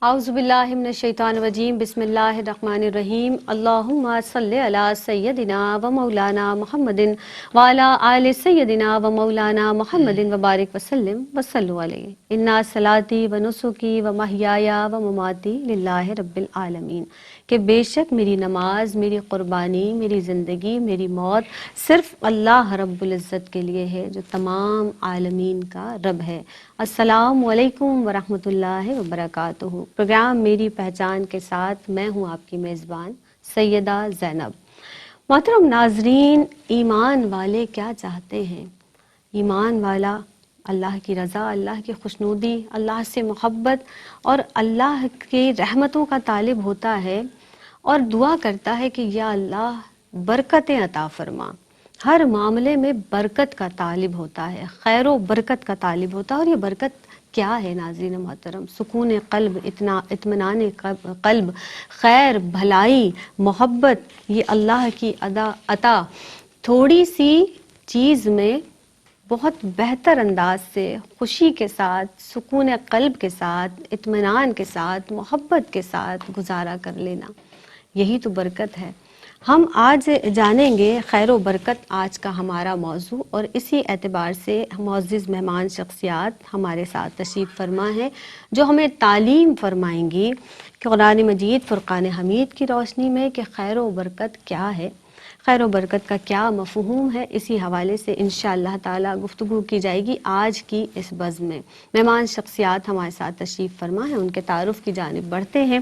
اعوذ باللہ من الشیطان الرجیم بسم اللہ الرحمن الرحیم اللہم صلی علی سیدنا و مولانا محمد وعلی آل سیدنا و مولانا محمد وبارک وسلم وصلوا علیہ انا صلاتی و نسکی و محیایا و مماتی للہ رب العالمین، کہ بے شک میری نماز، میری قربانی، میری زندگی، میری موت صرف اللہ رب العزت کے لیے ہے جو تمام عالمین کا رب ہے۔ السلام علیکم ورحمۃ اللہ وبرکاتہ۔ پروگرام میری پہچان کے ساتھ میں ہوں آپ کی میزبان سیدہ زینب۔ محترم ناظرین، ایمان والے کیا چاہتے ہیں؟ ایمان والا اللہ کی رضا، اللہ کی خوشنودی، اللہ سے محبت اور اللہ کی رحمتوں کا طالب ہوتا ہے اور دعا کرتا ہے کہ یا اللہ برکتیں عطا فرما۔ ہر معاملے میں برکت کا طالب ہوتا ہے، خیر و برکت کا طالب ہوتا ہے۔ اور یہ برکت کیا ہے ناظرین محترم؟ سکون قلب، اطمینان قلب، خیر، بھلائی، محبت، یہ اللہ کی عطا تھوڑی سی چیز میں بہت بہتر انداز سے، خوشی کے ساتھ، سکون قلب کے ساتھ، اطمینان کے ساتھ، محبت کے ساتھ گزارا کر لینا، یہی تو برکت ہے۔ ہم آج جانیں گے خیر و برکت آج کا ہمارا موضوع، اور اسی اعتبار سے معزز مہمان شخصیات ہمارے ساتھ تشریف فرما ہیں جو ہمیں تعلیم فرمائیں گی کہ قرآن مجید فرقان حمید کی روشنی میں کہ خیر و برکت کیا ہے، خیر و برکت کا کیا مفہوم ہے۔ اسی حوالے سے انشاءاللہ تعالی گفتگو کی جائے گی آج کی اس بزم میں۔ مہمان شخصیات ہمارے ساتھ تشریف فرما ہیں، ان کے تعارف کی جانب بڑھتے ہیں۔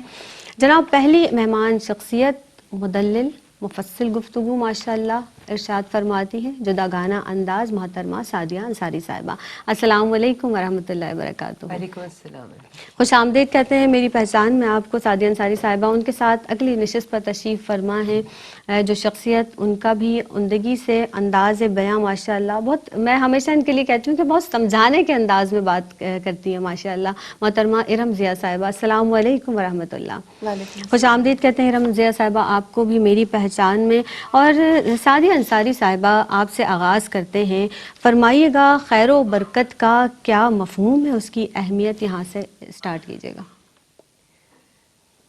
جناب پہلی مہمان شخصیت مدلل مفصل گفتگو ماشاءاللہ ارشاد فرماتی ہیں، جداگانہ انداز، محترمہ سعدیہ انصاری صاحبہ۔ السلام علیکم ورحمۃ اللہ وبرکاتہ۔ وعلیکم السلام۔ خوش آمدید کہتے ہیں میری پہچان میں آپ کو سعدیہ انصاری صاحبہ۔ ان کے ساتھ اگلی نشست پر تشریف فرما ہیں جو شخصیت، ان کا بھی عمدگی سے انداز بیاں ماشاءاللہ بہت، میں ہمیشہ ان کے لیے کہتی ہوں کہ بہت سمجھانے کے انداز میں بات کرتی ہیں ماشاءاللہ، محترمہ ارم ضیاء صاحبہ۔ السلام علیکم ورحمۃ اللہ۔ خوش آمدید کہتے ہیں ارم ضیاء صاحبہ آپ کو بھی میری پہچان میں۔ اور سعدیہ انصاری صاحبہ آپ سے آغاز کرتے ہیں، فرمائیے گا خیر و برکت کا کیا مفہوم ہے، اس کی اہمیت یہاں سے سٹارٹ کیجیے گا۔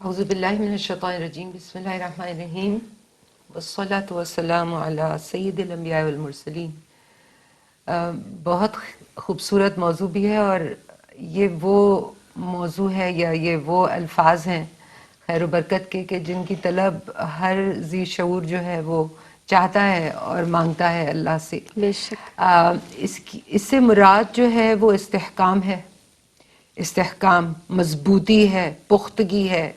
اعوذ باللہ من الشیطان الرجیم، بسم اللہ الرحمن الرحیم، والصلاة والسلام علی سید الانبیاء والمرسلین۔ بہت خوبصورت موضوع بھی ہے، اور یہ وہ موضوع ہے یا یہ وہ الفاظ ہیں خیر و برکت کے کہ جن کی طلب ہر ذی شعور جو ہے وہ چاہتا ہے اور مانگتا ہے اللہ سے۔ بے شک اس سے مراد جو ہے وہ استحکام ہے، استحکام، مضبوطی ہے، پختگی ہے،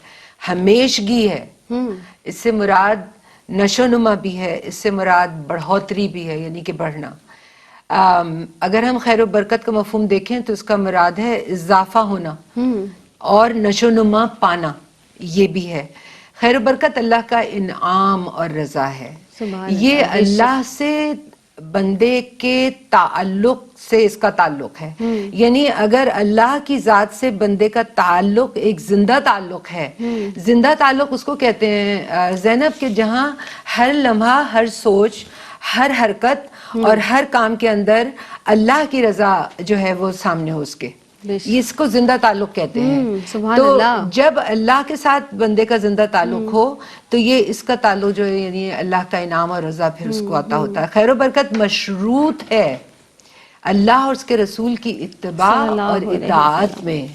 ہمیشگی ہے۔ اس سے مراد نشو نما بھی ہے، اس سے مراد بڑھوتری بھی ہے، یعنی کہ بڑھنا۔ اگر ہم خیر و برکت کا مفہوم دیکھیں تو اس کا مراد ہے اضافہ ہونا اور نشو نما پانا، یہ بھی ہے۔ خیر و برکت اللہ کا انعام اور رضا ہے۔ یہ اللہ سے بندے کے تعلق سے اس کا تعلق ہے، یعنی اگر اللہ کی ذات سے بندے کا تعلق ایک زندہ تعلق ہے، زندہ تعلق اس کو کہتے ہیں زینب، کہ جہاں ہر لمحہ، ہر سوچ، ہر حرکت اور ہر کام کے اندر اللہ کی رضا جو ہے وہ سامنے ہو اس کے، یہ اس کو زندہ تعلق کہتے ہیں۔ تو جب اللہ کے ساتھ بندے کا زندہ تعلق ہو تو یہ اس کا تعلق جو ہے یعنی اللہ کا انعام اور رضا پھر اس کو عطا ہوتا ہے۔ خیر و برکت مشروط ہے اللہ اور اس کے رسول کی اتباع اور اطاعت میں۔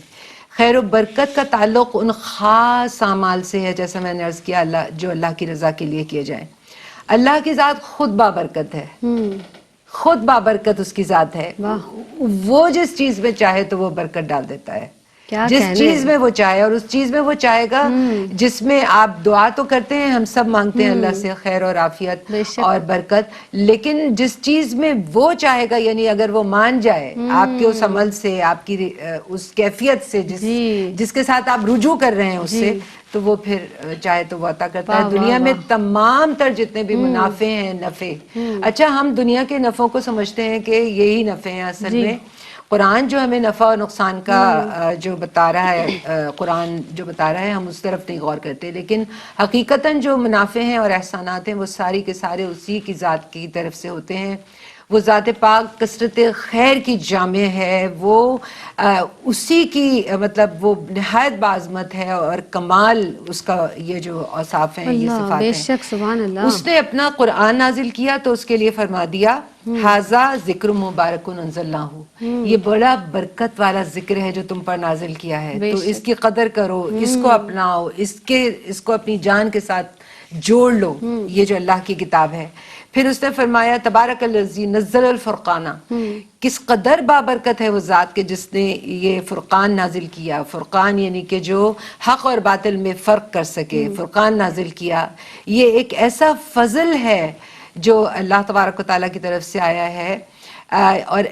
خیر و برکت کا تعلق ان خاص اعمال سے ہے، جیسا میں نے عرض کیا، جو اللہ کی رضا کے لیے کیے جائیں۔ اللہ کی ذات خود بابرکت ہے، خود بابرکت اس کی ذات ہے۔ وہ جس چیز میں چاہے تو وہ برکت ڈال دیتا ہے، جس چیز میں وہ چاہے، اور اس چیز میں وہ چاہے گا جس میں آپ دعا تو کرتے ہیں، ہم سب مانگتے ہیں اللہ سے خیر اور عافیت اور برکت، لیکن جس چیز میں وہ چاہے گا، یعنی اگر وہ مان جائے آپ کے اس عمل سے، آپ کی اس کیفیت سے جس کے ساتھ آپ رجوع کر رہے ہیں اس سے، تو وہ پھر چاہے تو وہ عطا کرتا ہے۔ دنیا میں تمام تر جتنے بھی منافع ہیں، نفع، اچھا ہم دنیا کے نفعوں کو سمجھتے ہیں کہ یہی نفع ہیں، اصل میں قرآن جو ہمیں نفع اور نقصان کا جو بتا رہا ہے، قرآن جو بتا رہا ہے، ہم اس طرف نہیں غور کرتے، لیکن حقیقتاً جو منافع ہیں اور احسانات ہیں وہ ساری کے سارے اسی کی ذات کی طرف سے ہوتے ہیں۔ وہ ذات پاک کثرت خیر کی جامع ہے، وہ اسی کی مطلب وہ نہایت بعظمت ہے اور کمال اس کا یہ جو اوصاف ہیں، یہ اللہ، صفات بے ہیں. شک، سبحان اللہ. اس نے اپنا قرآن نازل کیا تو اس کے لیے فرما دیا ھذا ذکر مبارک انزلناہ، یہ بڑا برکت والا ذکر ہے جو تم پر نازل کیا ہے، بے تو اس شک. کی قدر کرو، اس کو اپناؤ، اس کو اپنی جان کے ساتھ جوڑ لو، یہ جو اللہ کی کتاب ہے. پھر اس نے فرمایا تبارک الذی نزل الفرقان، کس قدر بابرکت ہے وہ ذات کے جس نے یہ فرقان نازل کیا. فرقان یعنی کہ جو حق اور باطل میں فرق کر سکے، فرقان نازل کیا. یہ ایک ایسا فضل ہے جو اللہ تبارک و تعالیٰ کی طرف سے آیا ہے، اور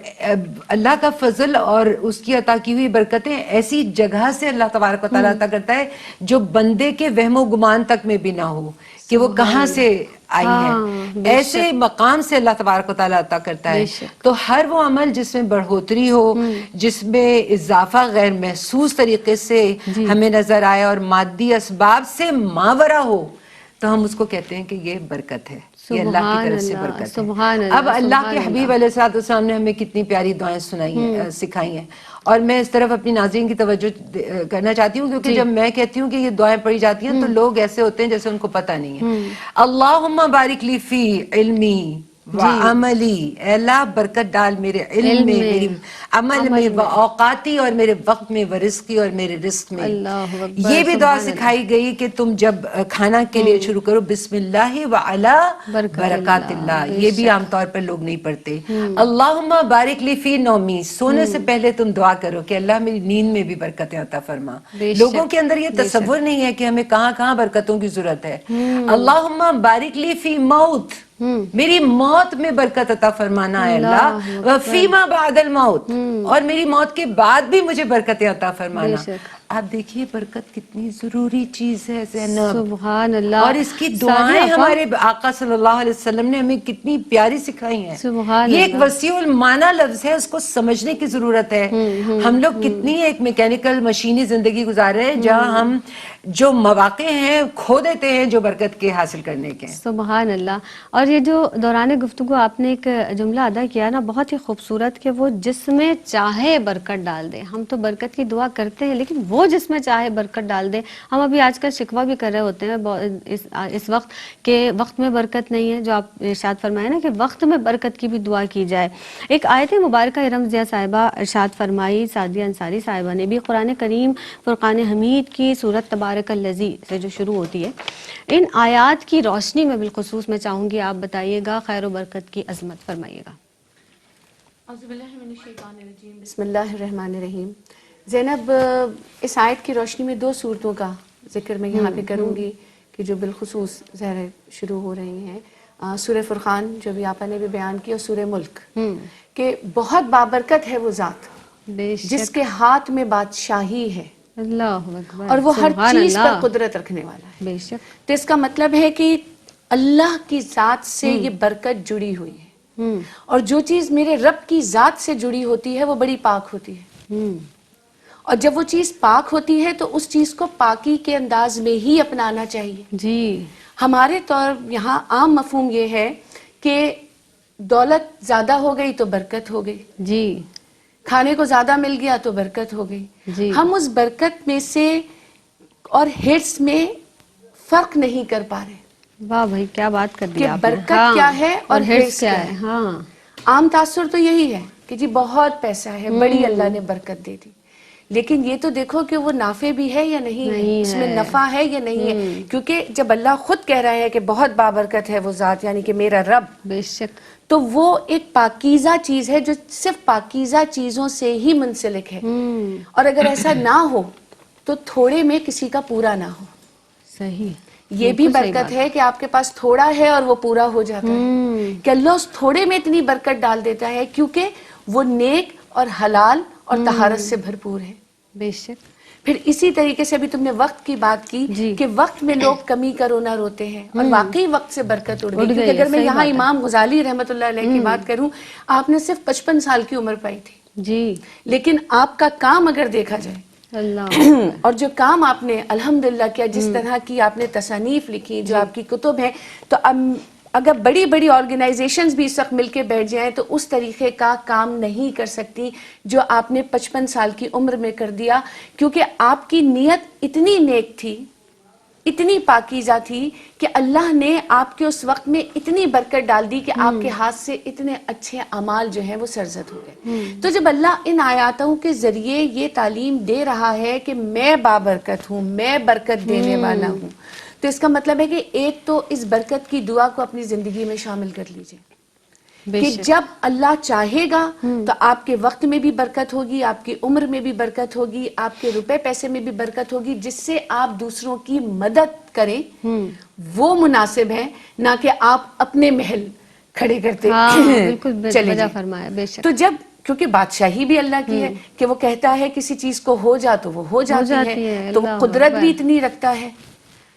اللہ کا فضل اور اس کی عطا کی ہوئی برکتیں ایسی جگہ سے اللہ تبارک و تعالیٰ عطا کرتا ہے جو بندے کے وہم و گمان تک میں بھی نہ ہو کہ وہ کہاں سے آئی ہے. ایسے مقام سے اللہ تبارک و تعالیٰ عطا کرتا ہے. تو ہر وہ عمل جس میں بڑھوتری ہو، جس میں اضافہ غیر محسوس طریقے سے ہمیں نظر آئے اور مادی اسباب سے ماورا ہو، تو ہم اس کو کہتے ہیں کہ یہ برکت ہے، یہ اللہ کی طرف سے برکت ہے. اب اللہ کے حبیب علیہ الصلوۃ والسلام نے ہمیں کتنی پیاری دعائیں سکھائی ہیں، اور میں اس طرف اپنی ناظرین کی توجہ کرنا چاہتی ہوں، کیونکہ جب میں کہتی ہوں کہ یہ دعائیں پڑھی جاتی ہیں تو لوگ ایسے ہوتے ہیں جیسے ان کو پتہ نہیں ہے. اللہم بارک لی فی علمی وعملی، اے اللہ برکت ڈال میرے علم میں، میری عمل میں، اوقاتی اور میرے وقت میں، ورزقی اور میرے رزق میں. یہ بھی دعا سکھائی گئی کہ تم جب کھانا کے لیے شروع کرو بسم اللہ وعلی برکات اللہ. یہ بھی عام طور پر لوگ نہیں پڑھتے. اللہم بارک لی فی نومی، سونے سے پہلے تم دعا کرو کہ اللہ میری نیند میں بھی برکتیں عطا فرما. لوگوں کے اندر یہ تصور نہیں ہے کہ ہمیں کہاں کہاں برکتوں کی ضرورت ہے. اللہم بارک لی فی موت، میری موت میں برکت عطا فرمانا ہے اللہ. وفیما بعد الموت، اور میری موت کے بعد بھی مجھے برکتیں عطا فرمانا. آپ دیکھیے برکت کتنی ضروری چیز ہے زینب، سبحان اللہ. اور اس کی دعائیں ہمارے آقا صلی اللہ علیہ وسلم نے ہمیں کتنی پیاری سکھائی ہیں. یہ ایک وسیع المعنی لفظ ہے، اس کو سمجھنے کی ضرورت ہے. ہم لوگ کتنی ایک میکینیکل مشینی زندگی گزار رہے ہیں جہاں ہم جو مواقع ہیں کھو دیتے ہیں جو برکت کے حاصل کرنے کے. سبحان اللہ. اور یہ جو دوران گفتگو آپ نے ایک جملہ ادا کیا نا بہت ہی خوبصورت، کہ وہ جس میں چاہے برکت ڈال دے. ہم تو برکت کی دعا کرتے ہیں لیکن وہ جس میں چاہے برکت ڈال دے. ہم ابھی آج کل شکوہ بھی کر رہے ہوتے ہیں اس وقت کہ وقت میں برکت نہیں ہے، جو آپ ارشاد فرمائے نا کہ وقت میں برکت کی بھی دعا کی جائے. ایک آیت مبارکہ ارم ضیاء صاحبہ ارشاد فرمائی، سعدیہ انصاری صاحبہ نے بھی، قرآن کریم فرقان حمید کی سورت تبارک الذی سے جو شروع ہوتی ہے، ان آیات کی روشنی میں بالخصوص میں چاہوں گی آپ بتائیے گا خیر و برکت کی عظمت فرمائیے گا. بسم اللہ الرحمن الرحیم. زینب، اس آیت کی روشنی میں دو صورتوں کا ذکر میں یہاں پہ کروں گی کہ جو بالخصوص ظاہر شروع ہو رہی ہیں. سورہ فرقان جو بھی آپا نے بھی بیان کی، اور سورہ ملک، کہ بہت بابرکت ہے وہ ذات جس کے ہاتھ میں بادشاہی ہے، اللہ اکبر، اور وہ ہر چیز پر قدرت رکھنے والا ہے. بے شک. تو اس کا مطلب ہے کہ اللہ کی ذات سے یہ برکت جڑی ہوئی ہے، اور جو چیز میرے رب کی ذات سے جڑی ہوتی ہے وہ بڑی پاک ہوتی ہے. اور جب وہ چیز پاک ہوتی ہے تو اس چیز کو پاکی کے انداز میں ہی اپنانا چاہیے. جی. ہمارے طور یہاں عام مفہوم یہ ہے کہ دولت زیادہ ہو گئی تو برکت ہو گئی، جی. کھانے کو زیادہ مل گیا تو برکت ہو گئی. جی. ہم اس برکت میں سے اور ہرس میں فرق نہیں کر پا رہے. واہ بھائی، کیا بات کر دی کہ آپ نے. برکت کیا ہے اور ہرس کیا ہے. ہاں، عام تاثر تو یہی ہے کہ جی بہت پیسہ ہے، بڑی اللہ نے برکت دے دی. لیکن یہ تو دیکھو کہ وہ نافع بھی ہے یا نہیں ہے، اس میں نفع ہے یا نہیں ہے. کیونکہ جب اللہ خود کہہ رہا ہے کہ بہت بابرکت ہے وہ ذات، یعنی کہ میرا رب، بے شک، تو وہ ایک پاکیزہ چیز ہے جو صرف پاکیزہ چیزوں سے ہی منسلک ہے. اور اگر ایسا نہ ہو تو تھوڑے میں کسی کا پورا نہ ہو. صحیح. یہ بھی برکت ہے کہ آپ کے پاس تھوڑا ہے اور وہ پورا ہو جاتا ہے، کہ اللہ اس تھوڑے میں اتنی برکت ڈال دیتا ہے کیونکہ وہ نیک اور حلال اور طہارت سے بھرپور ہے. بے شک. پھر اسی طریقے سے بھی تم نے وقت کی بات کی کہ وقت میں لوگ کمی کا رونا روتے ہیں، اور واقعی وقت سے برکت اڑ گئی. کیونکہ اگر میں یہاں امام غزالی رحمۃ اللہ علیہ کی بات کروں، آپ نے صرف 55 سال کی عمر پائی تھی، جی، لیکن آپ کا کام اگر دیکھا جائے، اللہ، اور جو کام آپ نے الحمدللہ کیا، جس طرح کی آپ نے تصانیف لکھی، جو آپ کی کتب ہیں، تو اب اگر بڑی بڑی آرگنائزیشنز بھی اس وقت مل کے بیٹھ جائیں تو اس طریقے کا کام نہیں کر سکتی جو آپ نے 55 سال کی عمر میں کر دیا، کیونکہ آپ کی نیت اتنی نیک تھی، اتنی پاکیزہ تھی کہ اللہ نے آپ کے اس وقت میں اتنی برکت ڈال دی کہ آپ کے ہاتھ سے اتنے اچھے اعمال جو ہیں وہ سرزد ہو گئے۔ تو جب اللہ ان آیاتوں کے ذریعے یہ تعلیم دے رہا ہے کہ میں بابرکت ہوں، میں برکت دینے والا ہوں، تو اس کا مطلب ہے کہ ایک تو اس برکت کی دعا کو اپنی زندگی میں شامل کر لیجئے کہ جب اللہ چاہے گا تو آپ کے وقت میں بھی برکت ہوگی، آپ کی عمر میں بھی برکت ہوگی، آپ کے روپے پیسے میں بھی برکت ہوگی، جس سے آپ دوسروں کی مدد کریں وہ مناسب ہے، نہ کہ آپ اپنے محل کھڑے کرتے بالکل چلے وجہ جائیں۔ فرمایا، بے شک تو جب کیونکہ بادشاہی بھی اللہ کی ہے کہ وہ کہتا ہے کسی چیز کو ہو جا تو وہ ہو جاتی ہے، تو وہ اللہ قدرت بھی اکبر، اتنی رکھتا ہے۔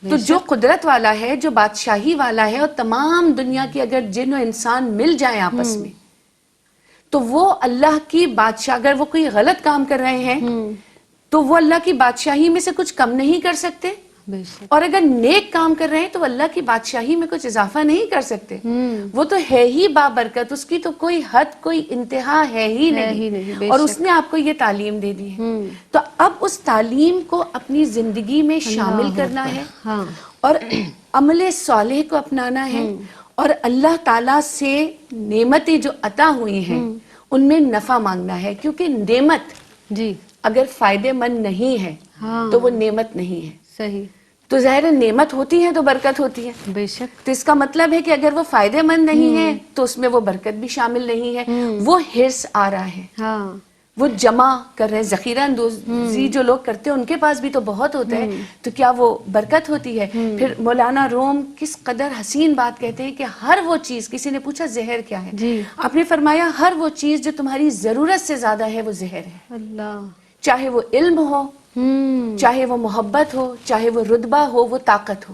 تو جو قدرت والا ہے، جو بادشاہی والا ہے، اور تمام دنیا کی اگر جن و انسان مل جائیں آپس میں تو وہ اللہ کی بادشاہ، اگر وہ کوئی غلط کام کر رہے ہیں تو وہ اللہ کی بادشاہی میں سے کچھ کم نہیں کر سکتے، بے شک اور اگر نیک کام کر رہے ہیں تو اللہ کی بادشاہی میں کچھ اضافہ نہیں کر سکتے۔ وہ تو ہے ہی بابرکت، اس کی تو کوئی حد کوئی انتہا ہے ہی نہیں، بے اور اس شک۔ نے آپ کو یہ تعلیم دے دی ہے۔ تو اب اس تعلیم کو اپنی زندگی میں شامل کرنا ہے، اور عمل صالح کو اپنانا ہے، اور اللہ تعالیٰ سے نعمتیں جو عطا ہوئی ہیں ان میں نفع مانگنا ہے، کیونکہ نعمت جی اگر فائدے مند نہیں ہے تو وہ نعمت نہیں ہے۔ صحیح، تو ظاہر ہے نعمت ہوتی ہے تو برکت ہوتی ہے، بے شک تو اس کا مطلب ہے کہ اگر وہ فائدے مند نہیں ہے تو اس میں وہ برکت بھی شامل نہیں ہے، وہ حرص آ رہا ہے، وہ جمع کر رہے ہیں، ذخیرہ اندوزی جو لوگ کرتے ہیں ان کے پاس بھی تو بہت ہوتا ہے، تو کیا وہ برکت ہوتی ہے؟ پھر مولانا روم کس قدر حسین بات کہتے ہیں کہ ہر وہ چیز، کسی نے پوچھا زہر کیا ہے، جی آپ نے فرمایا ہر وہ چیز جو تمہاری ضرورت سے زیادہ ہے وہ زہر ہے، اللہ، چاہے وہ علم ہو، چاہے وہ محبت ہو، چاہے وہ رتبہ ہو، وہ طاقت ہو۔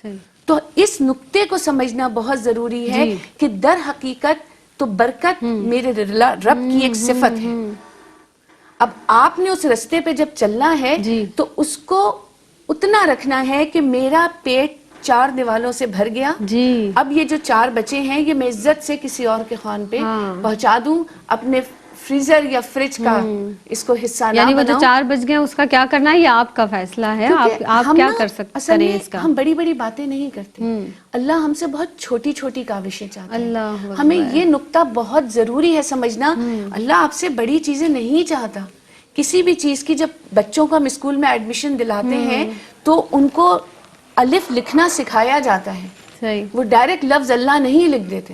صحیح، تو اس نقطے کو سمجھنا بہت ضروری ہے کہ در حقیقت تو برکت میرے رب کی ایک صفت ہے۔ اب آپ نے اس رستے پہ جب چلنا ہے تو اس کو اتنا رکھنا ہے کہ میرا پیٹ 4 دیوالوں سے بھر گیا، اب یہ جو 4 بچے ہیں یہ میں عزت سے کسی اور کے خوان پہ پہنچا دوں، اپنے فریزر یا فریج کا اس کو حصہ نہ یعنی وہ جو بناؤں۔ 4 بج گئے اس کا کیا کرنا ہے یہ آپ کا فیصلہ ہے، آپ کیا کر سکتے اصل کریں میں اس کا۔ ہم بڑی بڑی باتیں نہیں کرتے، اللہ ہم سے بہت چھوٹی چھوٹی کاوشیں چاہتا ہے، اللہ ہمیں یہ نقطہ بہت ضروری ہے سمجھنا، اللہ آپ سے بڑی چیزیں نہیں چاہتا۔ کسی بھی چیز کی جب بچوں کو ہم اسکول میں ایڈمیشن دلاتے ہیں تو ان کو الف لکھنا سکھایا جاتا ہے، صحیح، وہ ڈائریکٹ لفظ اللہ نہیں لکھ دیتے،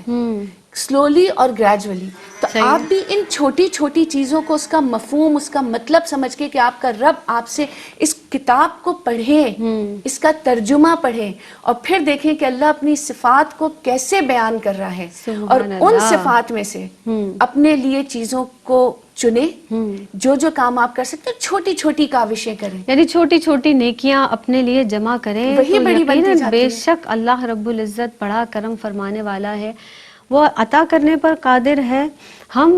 سلولی اور گریجولی۔ تو آپ بھی ان چھوٹی چھوٹی چیزوں کو، اس کا مفہوم، اس کا مطلب سمجھ کے کہ آپ کا رب آپ سے اس کتاب کو پڑھیں، اس کا ترجمہ پڑھیں، اور پھر دیکھیں کہ اللہ اپنی صفات کو کیسے بیان کر رہا ہے، اور ان صفات میں سے اپنے لیے چیزوں کو چنے، جو جو کام آپ کر سکتے ہیں، چھوٹی چھوٹی کاوشیں کریں، یعنی چھوٹی چھوٹی نیکیاں اپنے لیے جمع کریں، وہی تو بڑی بنتی یقیناً جاتی بے ہے۔ شک اللہ رب العزت بڑا کرم فرمانے والا ہے، وہ عطا کرنے پر قادر ہے۔ ہم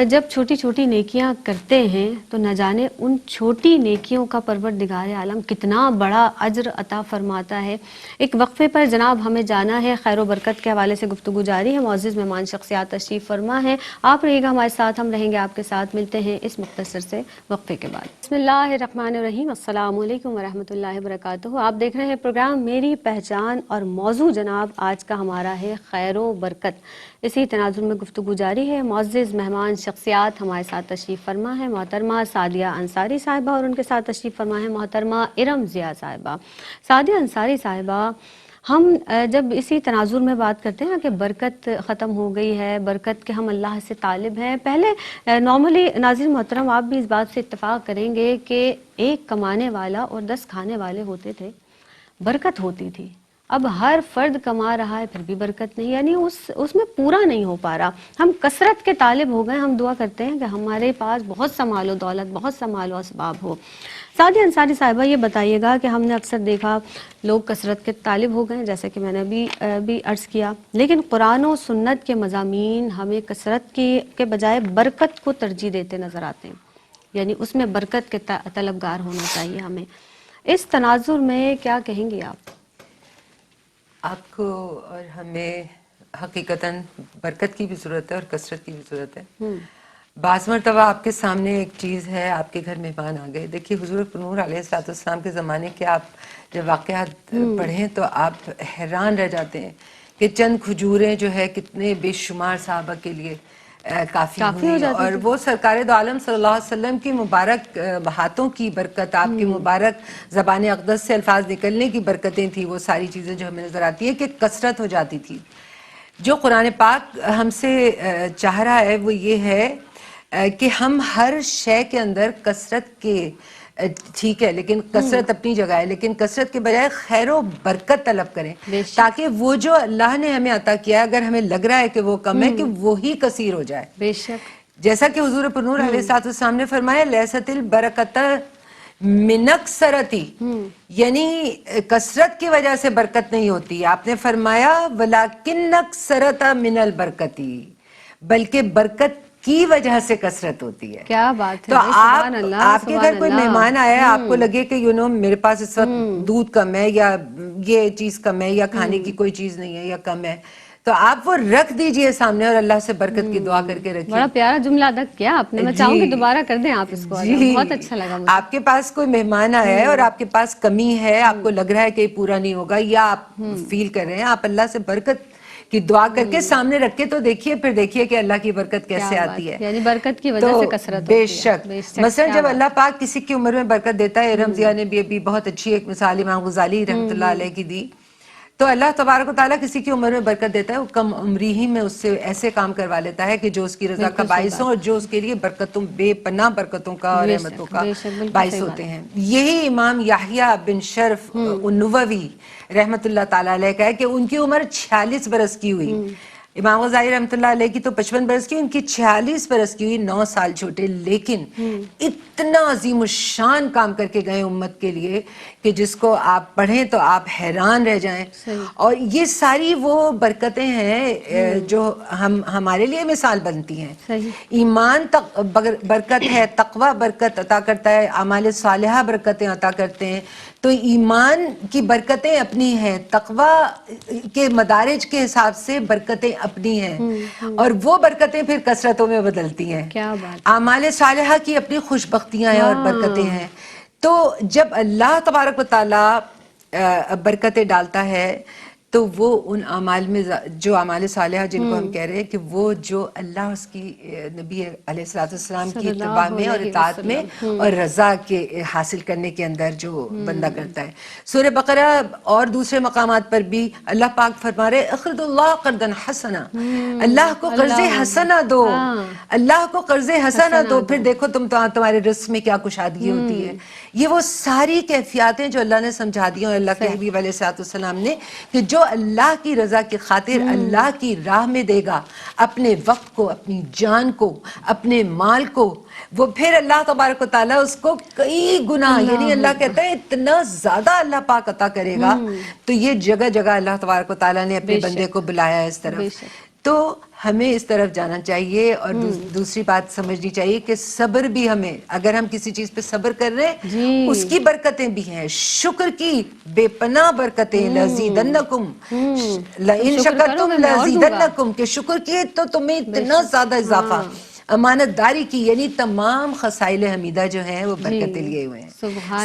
جب چھوٹی چھوٹی نیکیاں کرتے ہیں تو نہ جانے ان چھوٹی نیکیوں کا پروردگار عالم کتنا بڑا اجر عطا فرماتا ہے۔ ایک وقفے پر جناب ہمیں جانا ہے، خیر و برکت کے حوالے سے گفتگو جاری ہے، معزز مہمان شخصیات تشریف فرما ہے، آپ رہیے گا ہمارے ساتھ، ہم رہیں گے آپ کے ساتھ، ملتے ہیں اس مختصر سے وقفے کے بعد۔ بسم اللہ الرحمن الرحیم، السلام علیکم ورحمۃ اللہ وبرکاتہ۔ آپ دیکھ رہے ہیں پروگرام میری پہچان، اور موضوع جناب آج کا ہمارا ہے خیر و برکت۔ اسی تناظر میں گفتگو جاری ہے، معزز مہمان شخصیات ہمارے ساتھ تشریف فرما ہے، محترمہ سعدیہ انصاری صاحبہ، اور ان کے ساتھ تشریف فرما ہے محترمہ ارم ضیاء صاحبہ۔ سعدیہ انصاری صاحبہ، ہم جب اسی تناظر میں بات کرتے ہیں کہ برکت ختم ہو گئی ہے، برکت کے ہم اللہ سے طالب ہیں، پہلے نارملی ناظرین محترم آپ بھی اس بات سے اتفاق کریں گے کہ ایک کمانے والا اور 10 کھانے والے ہوتے تھے، برکت ہوتی تھی۔ اب ہر فرد کما رہا ہے پھر بھی برکت نہیں، یعنی اس میں پورا نہیں ہو پا رہا۔ ہم کثرت کے طالب ہو گئے، ہم دعا کرتے ہیں کہ ہمارے پاس بہت سا مال و دولت، بہت سا مال و اسباب ہو۔ سعدیہ انصاری صاحبہ، یہ بتائیے گا کہ ہم نے اکثر دیکھا لوگ کثرت کے طالب ہو گئے، جیسے کہ میں نے بھی عرض کیا، لیکن قرآن و سنت کے مضامین ہمیں کثرت کے بجائے برکت کو ترجیح دیتے نظر آتے ہیں، یعنی اس میں برکت کے طلبگار ہونا چاہیے ہمیں۔ اس تناظر میں کیا کہیں گی آپ؟ آپ کو اور ہمیں حقیقتاً برکت کی بھی ضرورت ہے اور کثرت کی بھی ضرورت ہے. بعض مرتبہ آپ کے سامنے ایک چیز ہے, آپ کے گھر مہمان آ گئے. دیکھیے حضور نور علیہ السلام کے زمانے کے آپ جب واقعات پڑھیں تو آپ حیران رہ جاتے ہیں کہ چند کھجوریں جو ہے کتنے بے شمار صحابہ کے لیے کافی ہو ہوئی, جاتی اور تھی. وہ سرکار دو عالم صلی اللہ علیہ وسلم کی مبارک ہاتھوں کی برکت, آپ کی مبارک زبان اقدس سے الفاظ نکلنے کی برکتیں تھیں. وہ ساری چیزیں جو ہمیں نظر آتی ہیں کہ کثرت ہو جاتی تھی. جو قرآن پاک ہم سے چاہ رہا ہے وہ یہ ہے کہ ہم ہر شے کے اندر کثرت کے, ٹھیک ہے لیکن کثرت اپنی جگہ ہے, لیکن کثرت کے بجائے خیر و برکت طلب کریں, بے شک. تاکہ وہ جو اللہ نے ہمیں عطا کیا ہے اگر ہمیں لگ رہا ہے کہ وہ کم ہے کہ وہی کثیر ہو جائے. بے شک. جیسا کہ حضور پرنور علیہ السلام نے فرمایا لیست البرکت من اکثرتی, یعنی کثرت کی وجہ سے برکت نہیں ہوتی. آپ نے فرمایا ولیکن اکثرت من البرکتی, بلکہ برکت کی وجہ سے کثرت ہوتی ہے. کیا بات ہے تو بھائی, سبحان اللہ, آپ کے گھر سبحان کوئی اللہ. مہمان آیا ہے, آپ کو لگے کہ میرے پاس اس وقت دودھ کم ہے یا یہ چیز کم ہے یا کھانے کی کوئی چیز نہیں ہے یا کم ہے, تو آپ وہ رکھ دیجئے سامنے اور اللہ سے برکت کی دعا کر کے رکھیے. بڑا پیارا جملہ ادا کیا آپ نے, میں چاہوں گی دوبارہ کر دیں آپ اس کو ادا, بہت اچھا لگا مجھے. آپ کے پاس کوئی مہمان آیا ہے اور آپ کے پاس کمی ہے, آپ کو لگ رہا ہے کہ یہ پورا نہیں ہوگا یا آپ فیل کر رہے ہیں, آپ اللہ سے برکت کی دعا کر کے سامنے رکھ کے تو دیکھیے, پھر دیکھیے کہ اللہ کی برکت کیسے آتی ہے. یعنی برکت کی وجہ تو سے کثرت بے ہوتی ہے. شک مثلا جب اللہ پاک کسی کی عمر میں برکت دیتا ہے, رمضیہ نے بھی ابھی بہت اچھی ایک مثال امام غزالی رحمۃ اللہ علیہ کی دی, تو اللہ تبارک و تعالیٰ کسی کی عمر میں برکت دیتا ہے, وہ کم عمری ہی میں اس سے ایسے کام کروا لیتا ہے کہ جو اس کی رضا کا باعث ہوں اور جو اس کے لیے برکتوں, بے پناہ برکتوں کا اور رحمتوں کا باعث ہوتے ہیں. یہی امام یحییٰ بن شرف النووی رحمۃ اللہ تعالیٰ علیہ کا ہے کہ ان کی عمر 46 برس کی ہوئی. امام غزالی رحمۃ اللہ علیہ کی تو 55 برس کی, ان کی 46 برس کی ہوئی, 9 سال چھوٹے, لیکن اتنا عظیم الشان کام کر کے گئے امت کے لیے کہ جس کو آپ پڑھیں تو آپ حیران رہ جائیں. اور یہ ساری وہ برکتیں ہیں جو ہمارے لیے مثال بنتی ہیں. ایمان برکت ہے, تقوی برکت عطا کرتا ہے, اعمال صالحہ برکتیں عطا کرتے ہیں. تو ایمان کی برکتیں اپنی ہیں, تقوی کے مدارج کے حساب سے برکتیں اپنی ہیں, اور وہ برکتیں پھر کثرتوں میں بدلتی ہیں. اعمال صالحہ کی اپنی خوشبختیاں ہیں اور برکتیں ہیں. تو جب اللہ تبارک و تعالیٰ برکتیں ڈالتا ہے تو وہ ان اعمال میں, جو اعمال صالحہ جن کو ہم کہہ رہے ہیں کہ وہ جو اللہ اس کی نبی علیہ السلام کی اتباع میں اور اطاعت میں اور رضا کے حاصل کرنے کے اندر جو بندہ کرتا ہے. سورہ بقرہ اور دوسرے مقامات پر بھی اللہ پاک فرما رہے اقرض اللہ قرضا حسنا, اللہ کو قرض حسنا دو, اللہ کو قرض حسنا دو, پھر دیکھو تمہارے رزق میں کیا کشادگی ہوتی ہے. یہ وہ ساری کیفیاتیں جو اللہ نے سمجھا دی اور اللہ کے حبیب علیہ السلام نے, کہ جو اللہ کی رضا کی خاطر اللہ کی راہ میں دے گا اپنے وقت کو, اپنی جان کو, اپنے مال کو, وہ پھر اللہ تبارک و تعالیٰ اس کو کئی گنا, یعنی اللہ کہتا ہے اتنا زیادہ اللہ پاک عطا کرے گا. تو یہ جگہ جگہ اللہ تبارک و تعالیٰ نے اپنے بندے کو بلایا اس طرف. تو ہمیں اس طرف جانا چاہیے. اور دوسری بات سمجھنی چاہیے کہ صبر بھی, ہمیں اگر ہم کسی چیز پہ صبر کر رہے ہیں اس کی برکتیں بھی ہیں, شکر کی بے پناہ برکتیں. لَأَزِيدَنَّكُمْ لَإِن شَكَرْتُمْ لَأَزِيدَنَّكُمْ, کہ شکر کیے تو تمہیں اتنا زیادہ اضافہ. امانت داری کی, یعنی تمام خصائل حمیدہ جو ہیں وہ برکتیں لیے ہوئے ہیں.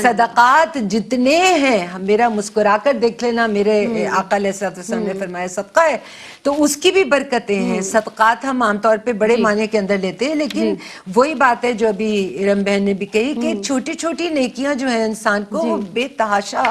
صدقات جتنے ہیں, میرا مسکرا کر دیکھ لینا, میرے آقا علیہ السلام نے فرمایا صدقہ ہے, تو اس کی بھی برکتیں ہیں. صدقات ہم عام طور پہ بڑے معنی کے اندر لیتے ہیں, لیکن وہی بات ہے جو ابھی ارم بہن نے بھی کہی کہ چھوٹی چھوٹی نیکیاں جو ہیں انسان کو وہ بے تحاشا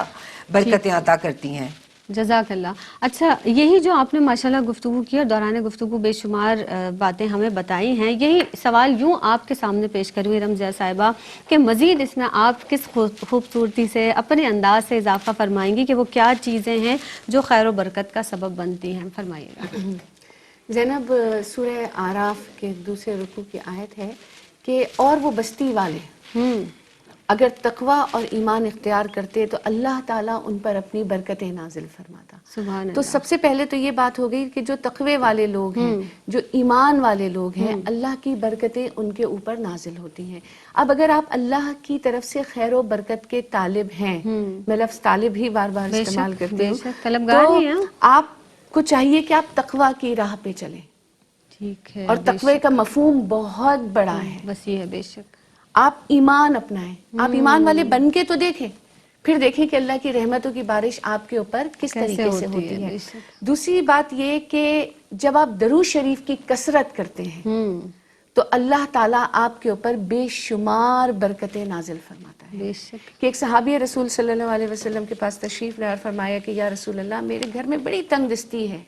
برکتیں عطا کرتی ہیں. جزاک اللہ. اچھا, یہی جو آپ نے ماشاءاللہ گفتگو کی اور دوران گفتگو بے شمار باتیں ہمیں بتائی ہیں, یہی سوال یوں آپ کے سامنے پیش کری ہوئی رمضیہ صاحبہ کہ مزید اس میں آپ کس خوبصورتی سے اپنے انداز سے اضافہ فرمائیں گی کہ وہ کیا چیزیں ہیں جو خیر و برکت کا سبب بنتی ہیں, فرمائیے گا. زینب, سورہ اعراف کے دوسرے رکوع کی آیت ہے کہ اور وہ بستی والے اگر تقوی اور ایمان اختیار کرتے تو اللہ تعالیٰ ان پر اپنی برکتیں نازل فرماتا. سبحان تو اللہ. سب سے پہلے تو یہ بات ہو گئی کہ جو تقوی والے لوگ ہیں، جو ایمان والے لوگ ہیں، اللہ کی برکتیں ان کے اوپر نازل ہوتی ہیں. اب اگر آپ اللہ کی طرف سے خیر و برکت کے طالب ہیں، میں لفظ طالب ہی بار بار بے استعمال شک، کرتی بے ہوں، شک، طلبگار ہی ہیں. تو آپ کو چاہیے کہ آپ تقوی کی راہ پہ چلیں. ٹھیک ہے. اور بے تقوی شک. کا مفہوم بہت بڑا ہے. وسیع ہے. بے شک. آپ ایمان اپنائیں، آپ ایمان والے بن کے تو دیکھیں، پھر دیکھیں کہ اللہ کی رحمتوں کی بارش آپ کے اوپر کس کیسے طریقے سے ہوتی ہوتی ہے. بے شک. دوسری بات یہ کہ جب آپ درود شریف کی کثرت کرتے ہیں تو اللہ تعالیٰ آپ کے اوپر بے شمار برکتیں نازل فرماتا ہے. بے شک. کہ ایک صحابی رسول صلی اللہ علیہ وسلم کے پاس تشریف لائے اور فرمایا کہ یا رسول اللہ، میرے گھر میں بڑی تنگ دستی ہے،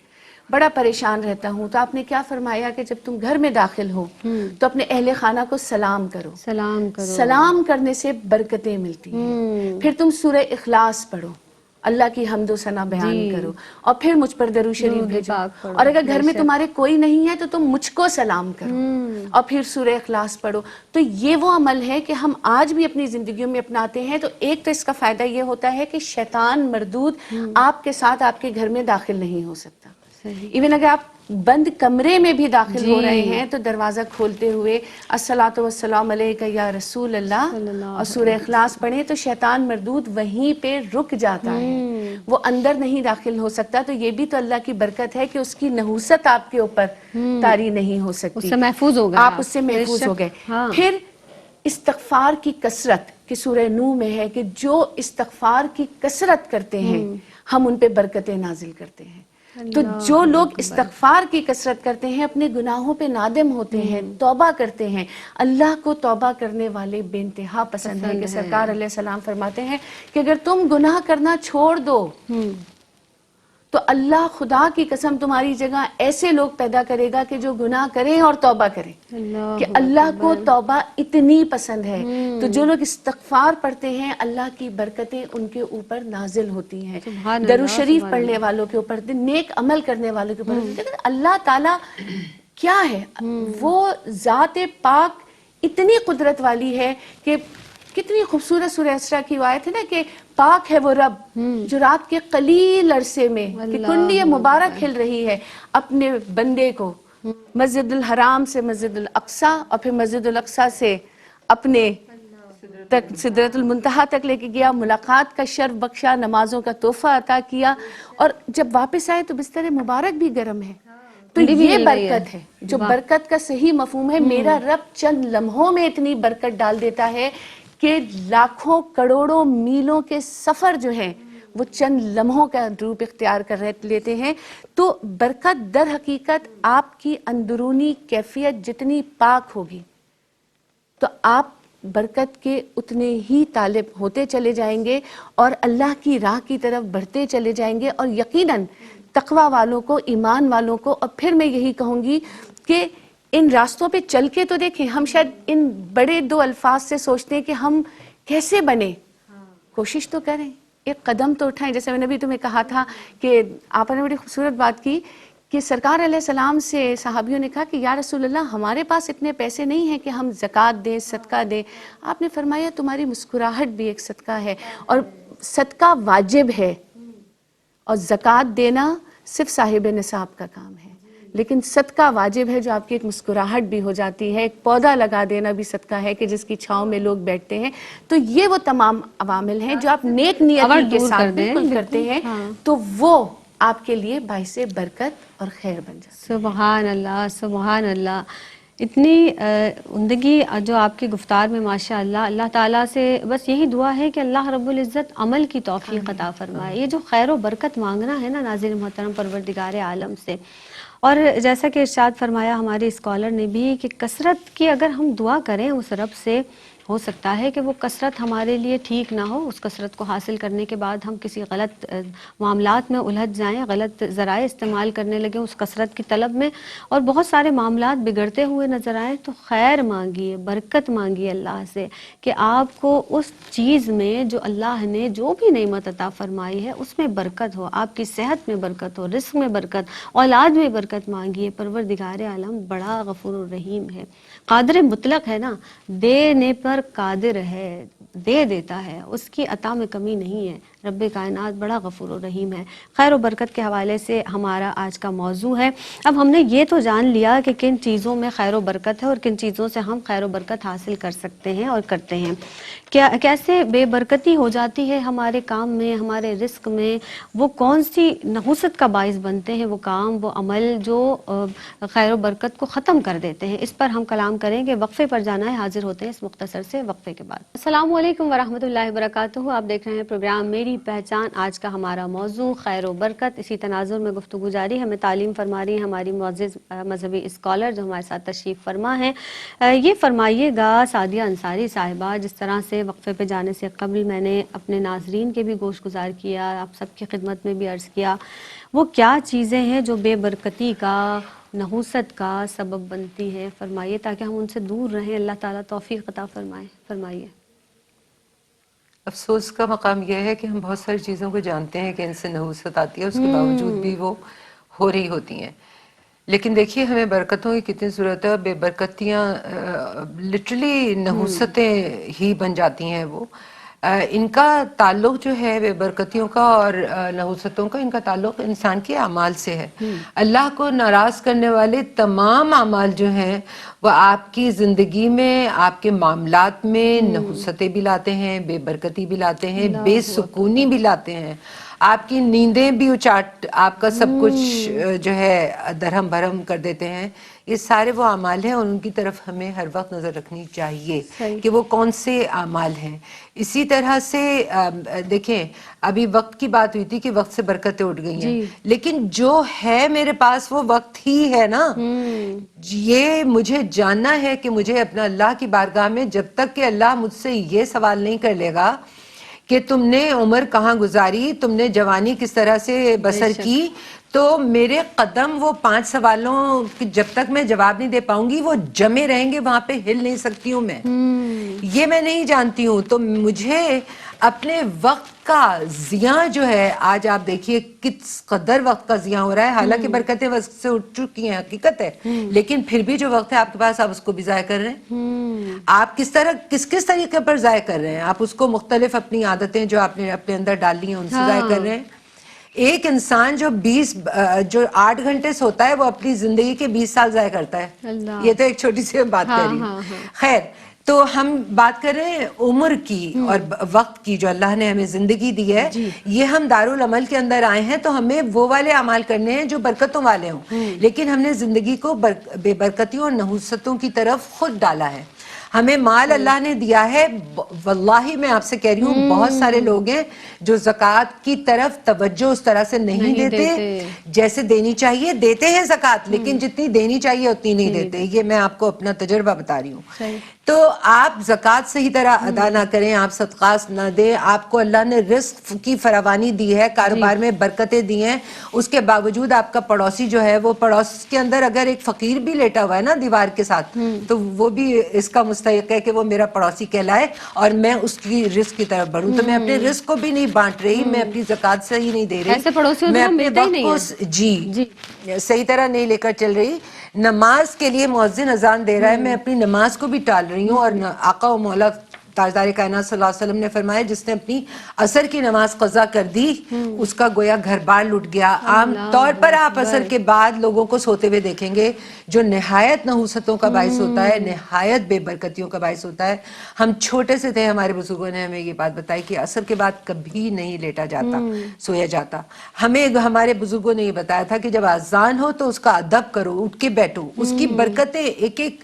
بڑا پریشان رہتا ہوں. تو آپ نے کیا فرمایا کہ جب تم گھر میں داخل ہو تو اپنے اہل خانہ کو سلام کرو. سلام کرو. سلام کرنے سے برکتیں ملتی ہیں. پھر تم سورہ اخلاص پڑھو، اللہ کی حمد و ثنا بیان کرو، اور پھر مجھ پر درود شریف درود بھیجو. پاک پڑھو. اور اگر گھر بے میں شک. تمہارے کوئی نہیں ہے تو تم مجھ کو سلام کرو اور پھر سورہ اخلاص پڑھو. تو یہ وہ عمل ہے کہ ہم آج بھی اپنی زندگیوں میں اپناتے ہیں. تو ایک تو اس کا فائدہ یہ ہوتا ہے کہ شیطان مردود آپ کے ساتھ آپ کے گھر میں داخل نہیں ہو سکتا. صحیح. ایون اگر آپ بند کمرے میں بھی داخل ہو رہے ہیں تو دروازہ کھولتے ہوئے الصلاۃ والسلام علیک یا رسول اللہ صلی اللہ اور سورہ اخلاص پڑھیں تو شیطان مردود وہیں پہ رک جاتا ہے، وہ اندر نہیں داخل ہو سکتا. تو یہ بھی تو اللہ کی برکت ہے کہ اس کی نحوست آپ کے اوپر طاری نہیں ہو اس سکتی. سے محفوظ ہو گئے آپ اس سے بے محفوظ ہو شک. گئے. ہاں. پھر استغفار کی کثرت، کہ سورہ نو میں ہے کہ جو استغفار کی کثرت کرتے ہیں ہم ان پہ برکتیں نازل کرتے ہیں. تو جو لوگ استغفار کی کثرت کرتے ہیں، اپنے گناہوں پہ نادم ہوتے ہیں، توبہ کرتے ہیں، اللہ کو توبہ کرنے والے بے انتہا پسند ہے. کہ سرکار علیہ السلام فرماتے ہیں کہ اگر تم گناہ کرنا چھوڑ دو تو اللہ خدا کی قسم تمہاری جگہ ایسے لوگ پیدا کرے گا کہ جو گناہ کریں اور توبہ کریں. کہ اللہ کو توبہ اتنی پسند ہے. تو جو لوگ استغفار پڑھتے ہیں اللہ کی برکتیں ان کے اوپر نازل ہوتی ہیں. درود شریف پڑھنے والوں کے اوپر، نیک عمل کرنے والوں کے اوپر. اللہ تعالیٰ کیا ہے؟ وہ ذات پاک اتنی قدرت والی ہے کہ کتنی خوبصورت سورہ اسراء کی آیت ہے نا کہ پاک ہے وہ رب جو رات کے قلیل عرصے میں کہ کنڈی مبارک کھل رہی ہے اپنے بندے کو مسجد الحرام سے مسجد الاقصیٰ اور پھر مسجد الاقصیٰ سے اپنے تک سدرۃ المنتہا تک لے کے گیا، ملاقات کا شرف بخشا، نمازوں کا تحفہ عطا کیا، اور جب واپس آئے تو بستر مبارک بھی گرم ہے. تو یہ برکت ہے جو برکت کا صحیح مفہوم ہے. میرا رب چند لمحوں میں اتنی برکت ڈال دیتا ہے کہ لاکھوں کروڑوں میلوں کے سفر جو ہیں وہ چند لمحوں کا روپ اختیار کر لیتے ہیں. تو برکت در حقیقت آپ کی اندرونی کیفیت جتنی پاک ہوگی تو آپ برکت کے اتنے ہی طالب ہوتے چلے جائیں گے اور اللہ کی راہ کی طرف بڑھتے چلے جائیں گے. اور یقیناً تقوی والوں کو، ایمان والوں کو، اور پھر میں یہی کہوں گی کہ ان راستوں پہ چل کے تو دیکھیں. ہم شاید ان بڑے دو الفاظ سے سوچتے ہیں کہ ہم کیسے بنے، کوشش تو کریں، ایک قدم تو اٹھائیں. جیسے میں نے بھی تمہیں کہا تھا کہ آپ نے بڑی خوبصورت بات کی کہ سرکار علیہ السلام سے صحابیوں نے کہا کہ یا رسول اللہ ہمارے پاس اتنے پیسے نہیں ہیں کہ ہم زکوٰۃ دیں، صدقہ دیں. آپ نے فرمایا تمہاری مسکراہٹ بھی ایک صدقہ ہے، اور صدقہ واجب ہے، اور زکوٰۃ دینا صرف صاحب نصاب کا کام ہے، لیکن صدقہ واجب ہے جو آپ کی ایک مسکراہٹ بھی ہو جاتی ہے. ایک پودا لگا دینا بھی صدقہ ہے کہ جس کی چھاؤں میں لوگ بیٹھتے ہیں. تو یہ وہ تمام عوامل ہیں جو آپ نیک نیتی کے ساتھ بالکل کرتے ہیں تو وہ آپ کے لیے باعث برکت اور خیر بن جاتا ہے. سبحان اللہ، سبحان اللہ. اتنی عمدگی جو آپ کی گفتار میں ماشاء اللہ. اللہ تعالیٰ سے بس یہی دعا ہے کہ اللہ رب العزت عمل کی توفیق عطا فرمائے. یہ جو خیر و برکت مانگنا ہے نا ناظرین محترم پروردگار عالم سے، اور جیسا کہ ارشاد فرمایا ہمارے اسکالر نے بھی کہ کثرت کی اگر ہم دعا کریں اس رب سے، ہو سکتا ہے کہ وہ کثرت ہمارے لیے ٹھیک نہ ہو. اس کثرت کو حاصل کرنے کے بعد ہم کسی غلط معاملات میں الجھ جائیں، غلط ذرائع استعمال کرنے لگیں اس کثرت کی طلب میں، اور بہت سارے معاملات بگڑتے ہوئے نظر آئیں. تو خیر مانگیے، برکت مانگیے اللہ سے کہ آپ کو اس چیز میں جو اللہ نے جو بھی نعمت عطا فرمائی ہے اس میں برکت ہو، آپ کی صحت میں برکت ہو، رزق میں برکت، اولاد میں برکت مانگیے. پروردگار عالم بڑا غفور الرحیم ہے، قادر مطلق ہے نا، دینے پر پر قادر ہے، دے دیتا ہے، اس کی عطا میں کمی نہیں ہے. رب کائنات بڑا غفور و رحیم ہے. خیر و برکت کے حوالے سے ہمارا آج کا موضوع ہے. اب ہم نے یہ تو جان لیا کہ کن چیزوں میں خیر و برکت ہے اور کن چیزوں سے ہم خیر و برکت حاصل کر سکتے ہیں اور کرتے ہیں. کیسے بے برکتی ہو جاتی ہے ہمارے کام میں، ہمارے رزق میں، وہ کون سی نحوست کا باعث بنتے ہیں وہ کام، وہ عمل جو خیر و برکت کو ختم کر دیتے ہیں. اس پر ہم کلام کریں گے. وقفے پر جانا ہے. حاضر ہوتے ہیں اس مختصر سے وقفے کے بعد. السلام علیکم ورحمۃ اللہ وبرکاتہ. آپ دیکھ رہے ہیں پروگرام میری پہچان. آج کا ہمارا موضوع خیر و برکت. اسی تناظر میں گفتگو جاری. ہمیں تعلیم فرما رہی ہیں ہماری معزز مذہبی اسکالر جو ہمارے ساتھ تشریف فرما ہیں. یہ فرمائیے گا سعدیہ انصاری صاحبہ، جس طرح سے وقفے پہ جانے سے قبل میں نے اپنے ناظرین کے بھی گوش گزار کیا، آپ سب کی خدمت میں بھی عرض کیا، وہ کیا چیزیں ہیں جو بے برکتی کا، نحوست کا سبب بنتی ہیں؟ فرمائیے تاکہ ہم ان سے دور رہیں. اللہ تعالیٰ توفیق عطا فرمائے. فرمائیے. افسوس کا مقام یہ ہے کہ ہم بہت ساری چیزوں کو جانتے ہیں کہ ان سے نحوست آتی ہے، اس کے باوجود بھی وہ ہو رہی ہوتی ہیں. لیکن دیکھیے ہمیں برکتوں کی کتنی ضرورت ہے. بے برکتیاں لٹرلی نحوستیں ہی بن جاتی ہیں. وہ ان کا تعلق جو ہے بے برکتیوں کا اور نحوستوں کا، ان کا تعلق انسان کے اعمال سے ہے. اللہ کو ناراض کرنے والے تمام اعمال جو ہیں وہ آپ کی زندگی میں، آپ کے معاملات میں نحوستیں بھی لاتے ہیں، بے برکتی بھی لاتے ہیں، بے سکونی بھی لاتے ہیں. آپ کی نیندیں بھی اچاٹ، آپ کا سب کچھ جو ہے درہم بھرم کر دیتے ہیں. یہ سارے وہ اعمال ہیں اور ان کی طرف ہمیں ہر وقت نظر رکھنی چاہیے کہ وہ کون سے اعمال ہیں. اسی طرح سے دیکھیں ابھی وقت کی بات ہوئی تھی کہ وقت سے برکتیں اٹھ گئی ہیں، لیکن جو ہے میرے پاس وہ وقت ہی ہے نا. یہ مجھے جاننا ہے کہ مجھے اپنا اللہ کی بارگاہ میں جب تک کہ اللہ مجھ سے یہ سوال نہیں کر لے گا کہ تم نے عمر کہاں گزاری، تم نے جوانی کس طرح سے بسر کی، تو میرے قدم وہ 5 سوالوں کی جب تک میں جواب نہیں دے پاؤں گی وہ جمے رہیں گے، وہاں پہ ہل نہیں سکتی ہوں میں. یہ میں نہیں جانتی ہوں. تو مجھے اپنے وقت کا ضیاع جو ہے، آج آپ دیکھیے کس قدر وقت کا ضیاع ہو رہا ہے. حالانکہ برکتیں وقت سے اٹھ چکی ہیں، حقیقت ہے، لیکن پھر بھی جو وقت ہے آپ کے پاس آپ اس کو بھی ضائع کر رہے ہیں. آپ کس طریقے پر ضائع کر رہے ہیں؟ آپ اس کو مختلف اپنی عادتیں جو آپ نے اپنے اندر ڈال لی ہیں ان سے ضائع کر رہے ہیں. ایک انسان جو 8 گھنٹے سوتا ہے وہ اپنی زندگی کے 20 سال ضائع کرتا ہے. یہ تو ایک چھوٹی سی بات کر رہی ہوں. خیر، تو ہم بات کر رہے ہیں عمر کی اور وقت کی جو اللہ نے ہمیں زندگی دی ہے. یہ ہم دارالعمل کے اندر آئے ہیں تو ہمیں وہ والے اعمال کرنے ہیں جو برکتوں والے ہوں، لیکن ہم نے زندگی کو بے برکتیوں اور نحوستوں کی طرف خود ڈالا ہے. ہمیں مال اللہ نے دیا ہے. واللہ میں آپ سے کہہ رہی ہوں بہت سارے لوگ ہیں جو زکوٰۃ کی طرف توجہ اس طرح سے نہیں دیتے جیسے دینی چاہیے. دیتے ہیں زکوٰۃ لیکن جتنی دینی چاہیے اتنی نہیں دیتے. یہ میں آپ کو اپنا تجربہ بتا رہی ہوں. تو آپ زکوٰۃ صحیح طرح ادا نہ کریں، آپ صدقات نہ دیں. آپ کو اللہ نے رزق کی فراوانی دی ہے، کاروبار میں برکتیں دی ہیں، اس کے باوجود آپ کا پڑوسی جو ہے وہ پڑوس کے اندر اگر ایک فقیر بھی لیٹا ہوا ہے نا دیوار کے ساتھ تو وہ بھی اس کا مستحق ہے کہ وہ میرا پڑوسی کہلائے اور میں اس کی رزق کی طرف بڑھوں. تو میں اپنے رزق کو بھی نہیں بانٹ رہی، میں اپنی زکوٰۃ صحیح نہیں دے رہی، میں اپنے وقت کو صحیح طرح نہیں لے کر چل رہی. نماز کے لیے مؤذن اذان دے رہا ہے، میں اپنی نماز کو بھی ٹال رہی ہوں. اور آقا و مولا تاجدار کائنات صلی اللہ علیہ وسلم نے فرمایا جس نے اپنی عصر کی نماز قضا کر دی اس کا گویا گھر بار لٹ گیا. عام طور پر آپ عصر کے بعد لوگوں کو سوتے ہوئے دیکھیں گے جو نہایت نحوستوں کا باعث ہوتا ہے، نہایت بے برکتیوں کا باعث ہوتا ہے. ہم چھوٹے سے تھے، ہمارے بزرگوں نے ہمیں یہ بات بتائی کہ عصر کے بعد کبھی نہیں لیٹا جاتا، سویا جاتا. ہمیں ہمارے بزرگوں نے یہ بتایا تھا کہ جب اذان ہو تو اس کا ادب کرو، اٹھ کے بیٹھو. اس کی برکتیں ایک ایک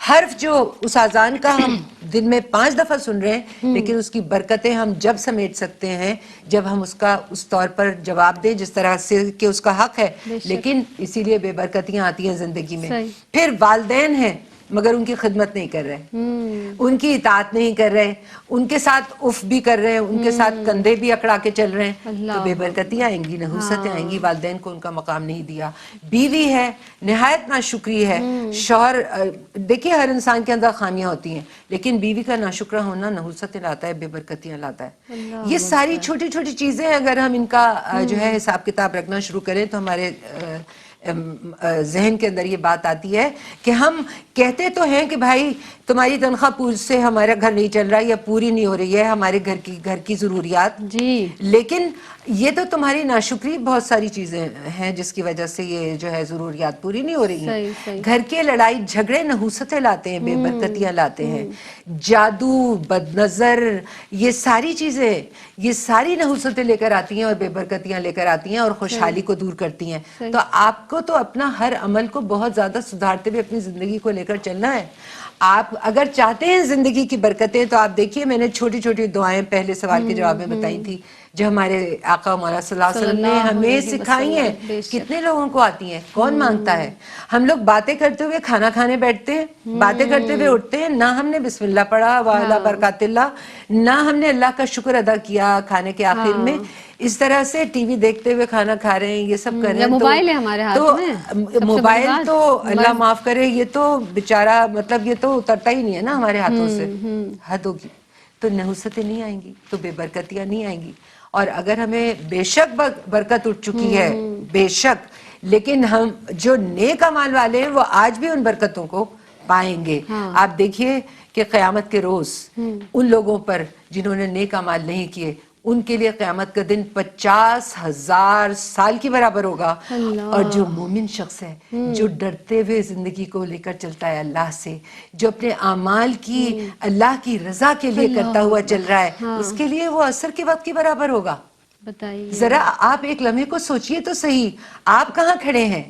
حرف جو اس اذان کا ہم دن میں 5 دفعہ سن رہے ہیں، لیکن اس کی برکتیں ہم جب سمیٹ سکتے ہیں جب ہم اس کا اس طور پر جواب دیں جس طرح سے کہ اس کا حق ہے. لیکن اسی لیے بے برکتیاں آتی ہیں زندگی میں. پھر والدین ہیں مگر ان کی خدمت نہیں کر رہے، ان کی اطاعت نہیں کر رہے، ان کے ساتھ اف بھی کر رہے ہیں، ان کے ساتھ کندھے بھی اکڑا کے چل رہے ہیں، تو بے برکتیاں آئیں گی، نحوستیں آئیں گی. والدین کو ان کا مقام نہیں دیا. بیوی ہے نہایت ناشکری ہے. شوہر دیکھیے ہر انسان کے اندر خامیاں ہوتی ہیں لیکن بیوی کا ناشکرہ ہونا نحوستیں لاتا ہے، بے برکتیاں لاتا ہے. یہ ساری چھوٹی چھوٹی چیزیں اگر ہم ان کا جو ہے حساب کتاب رکھنا شروع کریں تو ہمارے ذہن کے اندر یہ بات آتی ہے کہ ہم کہتے تو ہیں کہ بھائی تمہاری تنخواہ پوری سے ہمارا گھر نہیں چل رہا یا پوری نہیں ہو رہی ہے ہمارے گھر کی ضروریات، جی لیکن یہ تو تمہاری ناشکری بہت ساری چیزیں ہیں جس کی وجہ سے یہ جو ہے ضروریات پوری نہیں ہو رہی صحیح ہیں. صحیح. گھر کے لڑائی جھگڑے نحوستیں لاتے ہیں، بے برکتیاں لاتے ہیں، جادو، بد نظر، یہ ساری چیزیں، یہ ساری نحوستیں لے کر آتی ہیں اور بے برکتیاں لے کر آتی ہیں اور خوشحالی کو دور کرتی ہیں. تو آپ کو تو اپنا ہر عمل کو بہت زیادہ سدھارتے ہوئے اپنی زندگی کو لے کر چلنا ہے. آپ اگر چاہتے ہیں زندگی کی برکتیں تو آپ دیکھیے میں نے چھوٹی چھوٹی دعائیں پہلے سوال کے جواب میں بتائی تھی جو ہمارے آقا مولانا صلی اللہ علیہ وسلم نے ہمیں سکھائی ہیں. کتنے لوگوں کو آتی ہیں؟ کون مانگتا ہے؟ ہم لوگ باتیں کرتے ہوئے کھانا کھانے بیٹھتے ہیں، باتیں کرتے ہوئے اٹھتے ہیں، نہ ہم نے بسم اللہ پڑھا وعلی برکات اللہ، نہ ہم نے اللہ کا شکر ادا کیا کھانے کے آخر میں. اس طرح سے ٹی وی دیکھتے ہوئے کھانا کھا رہے ہیں، یہ سب کر رہے ہیں. موبائل ہے ہمارے ہاتھ میں، تو موبائل تو اللہ معاف کرے، یہ تو بیچارہ مطلب یہ تو اترتا ہی نہیں ہے نا ہمارے ہاتھوں سے. حد ہوگی. تو نحوستیں نہیں آئیں گی، تو بے برکتیاں نہیں آئیں گی. اور اگر ہمیں بے شک برکت اٹھ چکی ہے، بے شک، لیکن ہم جو نیک اعمال والے ہیں وہ آج بھی ان برکتوں کو پائیں گے. آپ دیکھیے کہ قیامت کے روز ان لوگوں پر جنہوں نے نیک اعمال نہیں کیے ان کے لیے قیامت کا دن 50,000 سال کی برابر ہوگا. اور جو مومن شخص ہے، جو ڈرتے ہوئے زندگی کو لے کر چلتا ہے اللہ سے، جو اپنے اعمال کی اللہ کی رضا کے لیے کرتا ہوا چل رہا ہے، اس کے لیے وہ عصر کے وقت کی برابر ہوگا. بتائیے ذرا آپ ایک لمحے کو سوچئے تو صحیح، آپ کہاں کھڑے ہیں؟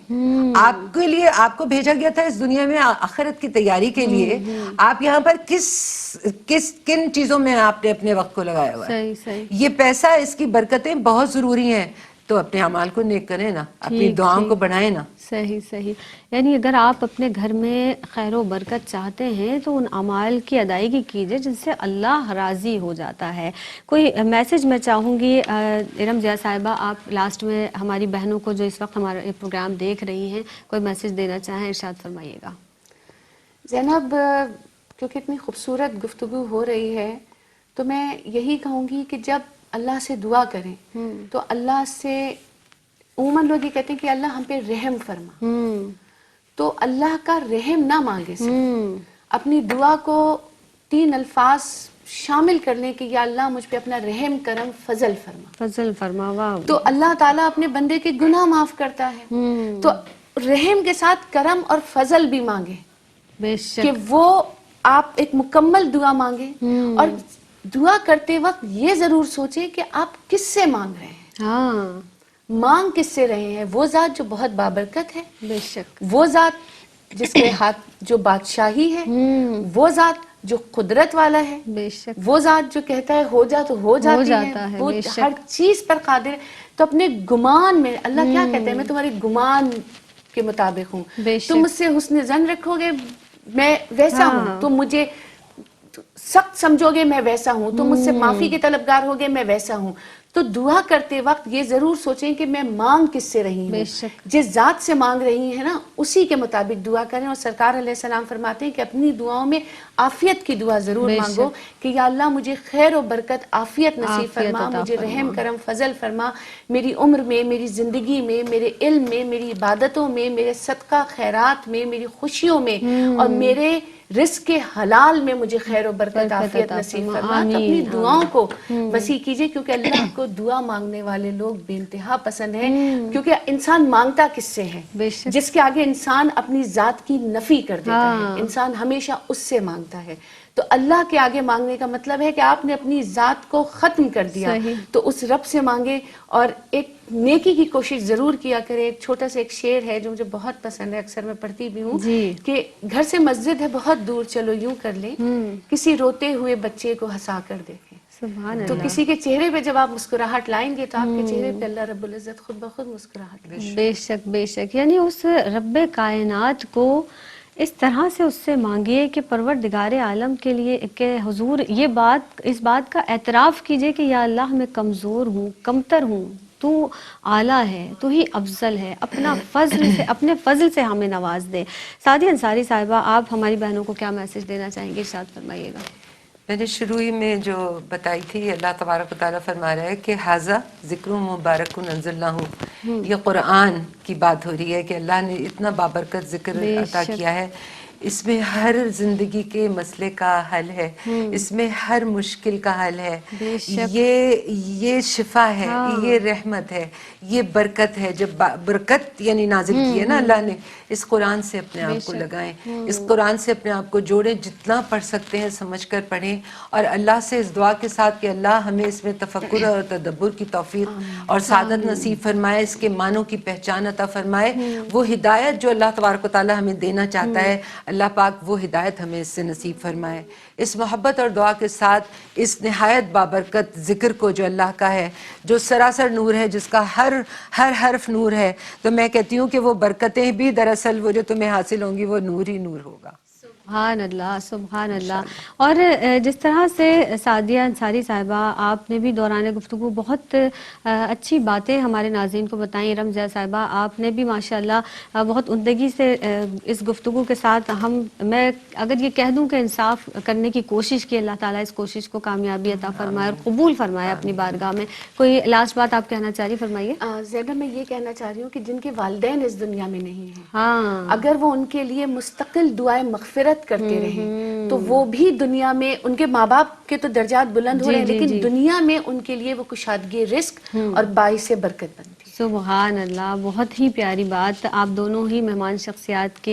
آپ کے لیے آپ کو بھیجا گیا تھا اس دنیا میں آخرت کی تیاری کے لیے. آپ یہاں پر کن چیزوں میں آپ نے اپنے وقت کو لگایا ہوا ہے؟ صحیح صحیح. یہ پیسہ، اس کی برکتیں بہت ضروری ہیں، تو اپنے اعمال کو نیک کریں نا، اپنی دعاؤں کو بڑھائیں نا. صحیح صحیح. یعنی اگر آپ اپنے گھر میں خیر و برکت چاہتے ہیں تو ان اعمال کی ادائیگی کیجئے جن سے اللہ راضی ہو جاتا ہے. کوئی میسج میں چاہوں گی ارم ضیاء صاحبہ، آپ لاسٹ میں ہماری بہنوں کو جو اس وقت ہمارا یہ پروگرام دیکھ رہی ہیں کوئی میسج دینا چاہیں ارشاد فرمائیے گا. زینب، کیونکہ اتنی خوبصورت گفتگو ہو رہی ہے تو میں یہی کہوں گی کہ جب اللہ سے دعا کریں تو اللہ سے عموماً لوگ یہ کہتے ہیں کہ اللہ ہم پہ رحم فرما، تو اللہ کا رحم نہ مانگے صرف اپنی دعا کو 3 الفاظ شامل کر لیں کہ یا اللہ مجھ پہ اپنا رحم کرم فضل فرما. فضل فرما. واہ. تو اللہ تعالیٰ اپنے بندے کے گناہ معاف کرتا ہے. تو رحم کے ساتھ کرم اور فضل بھی مانگے بے کہ شک. وہ آپ ایک مکمل دعا مانگیں، اور دعا کرتے وقت یہ ضرور سوچیں کہ آپ کس سے مانگ رہے ہیں. ہاں مانگ کس سے رہے ہیں؟ وہ ذات جو بہت بابرکت ہے، بے شک. وہ ذات جس کے ہاتھ جو بادشاہی ہے، وہ ذات جو قدرت والا ہے، بے شک. وہ ذات جو کہتا ہے ہو جا تو ہو جاتی جاتا ہے. وہ بے شک. ہر چیز پر قادر ہے. تو اپنے گمان میں اللہ کیا کہتے ہیں؟ میں تمہاری گمان کے مطابق ہوں. بے شک. تم مجھ سے حسن ظن رکھو گے میں ویسا ہوں، تم مجھے سخت سمجھو گے میں ویسا ہوں، تم مجھ سے معافی کے طلبگار ہوگے میں ویسا ہوں. تو دعا کرتے وقت یہ ضرور سوچیں کہ میں مانگ کس سے رہی بے ہوں. شک. جس ذات سے مانگ رہی ہیں نا اسی کے مطابق دعا کریں. اور سرکار علیہ السلام فرماتے ہیں کہ اپنی دعاؤں میں عافیت کی دعا ضرور بے مانگو کہ یا اللہ مجھے خیر و برکت عافیت نصیب عافیت فرما، عطا مجھے فرما. رحم کرم فضل فرما، میری عمر میں، میری زندگی میں، میرے علم میں، میری عبادتوں میں، میرے صدقہ خیرات میں، میری خوشیوں میں، اور میرے رزق حلال میں مجھے خیر و برکت عافیت عطا نصیب فرما. فرما. تو اپنی آمین دعاؤں آمین. کو وسیع کیجئے کیونکہ اللہ کو دعا مانگنے والے لوگ بے انتہا پسند ہیں. کیونکہ انسان مانگتا کس سے ہے؟ بے شک. جس کے آگے انسان اپنی ذات کی نفی کر دیتا ہے. ہاں. انسان ہمیشہ اس سے مانگتا ہے. تو اللہ کے آگے مانگنے کا مطلب ہے کہ آپ نے اپنی ذات کو ختم کر دیا. صحیح. تو اس رب سے مانگے اور ایک نیکی کی کوشش ضرور کیا کرے. ایک چھوٹا سا ایک شعر ہے جو مجھے بہت پسند ہے، اکثر میں پڑھتی بھی ہوں جی. کہ گھر سے مسجد ہے بہت دور، چلو یوں کر لیں کسی روتے ہوئے بچے کو ہنسا کر دیکھیں. سبحان تو اللہ. کسی کے چہرے پہ جب آپ مسکراہٹ لائیں گے تو آپ کے چہرے پہ اللہ رب العزت خود بخود مسکراہٹ لائیں گے. بے شک بے شک. یعنی اس رب کائنات کو اس طرح سے اس سے مانگیے کہ پروردگار عالم کے لیے کہ حضور اس بات کا اعتراف کیجئے کہ یا اللہ میں کمزور ہوں، کمتر ہوں، تو اعلیٰ ہے، تو ہی افضل ہے، اپنے فضل سے ہمیں نواز دے. سعدیہ انصاری صاحبہ، آپ ہماری بہنوں کو کیا میسج دینا چاہیں گے؟ ارشاد فرمائیے گا. میں نے شروع ہی میں جو بتائی تھی، اللہ تبارک و تعالیٰ فرما رہا ہے کہ ھذا ذکر مبارک انزلناہ، یہ قرآن کی بات ہو رہی ہے کہ اللہ نے اتنا بابرکت ذکر بے عطا شک. کیا ہے. اس میں ہر زندگی کے مسئلے کا حل ہے، اس میں ہر مشکل کا حل ہے، یہ شفا ہے، یہ رحمت ہے، یہ برکت ہے۔ جب برکت یعنی نازل کی ہے نا اللہ نے، اس قرآن سے اپنے آپ کو لگائیں، اس قرآن سے اپنے آپ کو جوڑیں، جتنا پڑھ سکتے ہیں سمجھ کر پڑھیں، اور اللہ سے اس دعا کے ساتھ کہ اللہ ہمیں اس میں تفکر اور تدبر کی توفیق اور سعادت نصیب فرمائے، اس کے معنوں کی پہچان عطا فرمائے۔ وہ ہدایت جو اللہ تبارک و تعالی ہمیں دینا چاہتا ہے، اللہ پاک وہ ہدایت ہمیں اس سے نصیب فرمائے۔ اس محبت اور دعا کے ساتھ اس نہایت بابرکت ذکر کو جو اللہ کا ہے، جو سراسر نور ہے، جس کا ہر حرف نور ہے، تو میں کہتی ہوں کہ وہ برکتیں بھی دراصل وہ جو تمہیں حاصل ہوں گی وہ نور ہی نور ہوگا۔ سبحان اللہ، سبحان اللہ۔ اور جس طرح سے سعدیہ انصاری صاحبہ آپ نے بھی دوران گفتگو بہت اچھی باتیں ہمارے ناظرین کو بتائیں، رمضیہ صاحبہ آپ نے بھی ماشاءاللہ بہت عمدگی سے اس گفتگو کے ساتھ میں اگر یہ کہہ دوں کہ انصاف کرنے کی کوشش کی، اللہ تعالیٰ اس کوشش کو کامیابی عطا فرمائے اور قبول فرمائے اپنی بارگاہ میں۔ کوئی لاسٹ بات آپ کہنا چاہ رہی، فرمائیے۔ زینب میں یہ کہنا چاہ رہی ہوں کہ جن کے والدین اس دنیا میں نہیں ہیں، ہاں، اگر وہ ان کے لیے مستقل دعائیں مغفرت کرتے رہیں تو وہ بھی دنیا میں، ان کے ماں باپ کے تو درجات بلند ہو رہے ہیں، لیکن دنیا میں ان کے لیے وہ کشادگی رزق اور باعث برکت بنتی ہے۔ سبحان اللہ، بہت ہی پیاری بات۔ آپ دونوں ہی مہمان شخصیات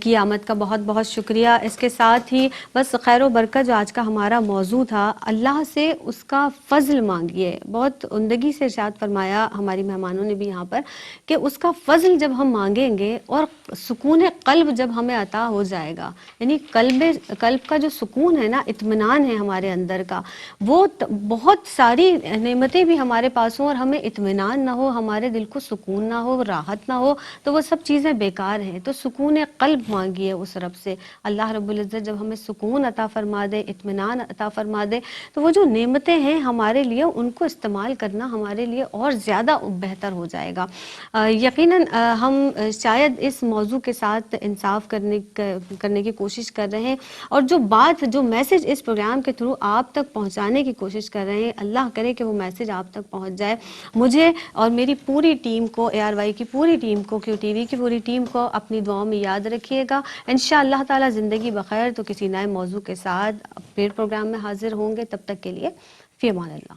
کی آمد کا بہت بہت شکریہ۔ اس کے ساتھ ہی بس خیر و برکت جو آج کا ہمارا موضوع تھا، اللہ سے اس کا فضل مانگیے۔ بہت عمدگی سے ارشاد فرمایا ہماری مہمانوں نے بھی یہاں پر کہ اس کا فضل جب ہم مانگیں گے اور سکون قلب جب ہمیں عطا ہو جائے گا، یعنی قلب کا جو سکون ہے نا، اطمینان ہے ہمارے اندر کا، وہ بہت ساری نعمتیں بھی ہمارے پاس ہوں اور ہمیں اطمینان نہ ہو، ہمارے دل کو سکون نہ ہو، راحت نہ ہو، تو وہ سب چیزیں بیکار ہیں۔ تو سکون قلب مانگیے اس رب سے۔ اللہ رب العزت جب ہمیں سکون عطا فرما دے، اطمینان عطا فرما دے، تو وہ جو نعمتیں ہیں ہمارے لیے ان کو استعمال کرنا ہمارے لیے اور زیادہ بہتر ہو جائے گا۔ یقیناً ہم شاید اس موضوع کے ساتھ انصاف کرنے کی کوشش کر رہے ہیں، اور جو میسج اس پروگرام کے تھرو آپ تک پہنچانے کی کوشش کر رہے ہیں، اللہ کرے کہ وہ میسج آپ تک پہنچ جائے۔ مجھے اور میری پوری ٹیم کو، ARY کی پوری ٹیم کو، QTV کی پوری ٹیم کو اپنی دعاؤں میں یاد رکھیے گا۔ انشاءاللہ تعالی زندگی بخیر تو کسی نئے موضوع کے ساتھ پھر پروگرام میں حاضر ہوں گے۔ تب تک کے لیے فی امان اللہ۔